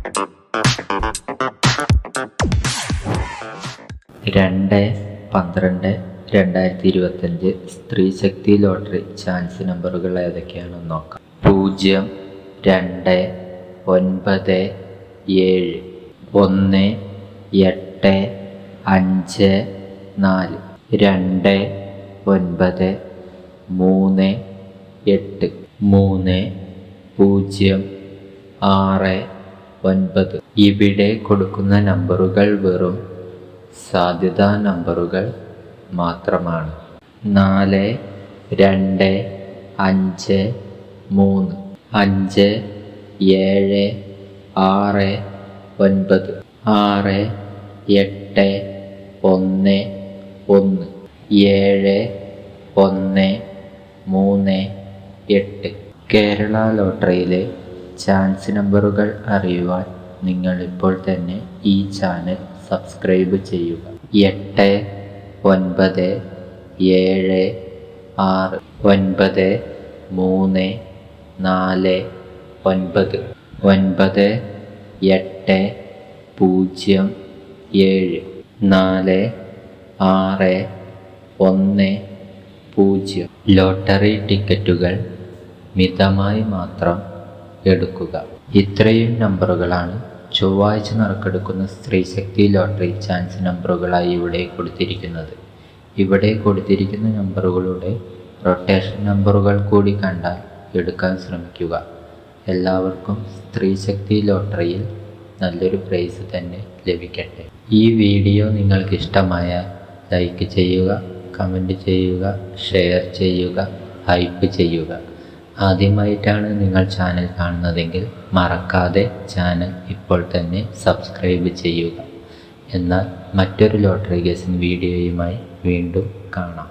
(2-12-2025) സ്ത്രീ ശക്തി lottery chance നമ്പറുകൾ ഏതൊക്കെയാണെന്ന് നോക്കാം. 0, 2, 9, 7, 1, 8, 5, 4, 2, 9, 3, 8, 3, 0, 6, 9. ഇവിടെ കൊടുക്കുന്ന നമ്പറുകൾ വെറും സാധ്യതാ നമ്പറുകൾ മാത്രമാണ്. 4, 2, 5, 3, 5, 7, 6, 9, 6, 8, 1, 1, 7, 1, 3, 8. കേരള ലോട്ടറിയിലെ ചാൻസ് നമ്പറുകൾ അറിയുവാൻ നിങ്ങൾ ഇപ്പോൾ തന്നെ ഈ ചാനൽ സബ്സ്ക്രൈബ് ചെയ്യുക. 8, 9, 7, 6, 9, 3, 4, 9, 9, 8, 0, 7, 4, 6, 1, 0. ലോട്ടറി ടിക്കറ്റുകൾ മിതമായി മാത്രം എടുക്കുക. ഇത്രയും നമ്പറുകളാണ് ചൊവ്വാഴ്ച നറുക്കെടുക്കുന്ന സ്ത്രീശക്തി ലോട്ടറി ചാൻസ് നമ്പറുകളായി ഇവിടെ കൊടുത്തിരിക്കുന്നത്. ഇവിടെ കൊടുത്തിരിക്കുന്ന നമ്പറുകളുടെ റൊട്ടേഷൻ നമ്പറുകൾ കൂടി കണ്ടാൽ എടുക്കാൻ ശ്രമിക്കുക. എല്ലാവർക്കും സ്ത്രീശക്തി ലോട്ടറിയിൽ നല്ലൊരു പ്രൈസ് തന്നെ ലഭിക്കട്ടെ. ഈ വീഡിയോ നിങ്ങൾക്ക് ഇഷ്ടമായാൽ ലൈക്ക് ചെയ്യുക, കമൻറ്റ് ചെയ്യുക, ഷെയർ ചെയ്യുക, ഹൈപ്പ് ചെയ്യുക. ആദ്യമായിട്ടാണ് നിങ്ങൾ ചാനൽ കാണുന്നതെങ്കിൽ മറക്കാതെ ചാനൽ ഇപ്പോൾ തന്നെ സബ്സ്ക്രൈബ് ചെയ്യുക. എന്നാൽ മറ്റൊരു ലോട്ടറി ഗെസ്സിംഗ് വീഡിയോയുമായി വീണ്ടും കാണാം.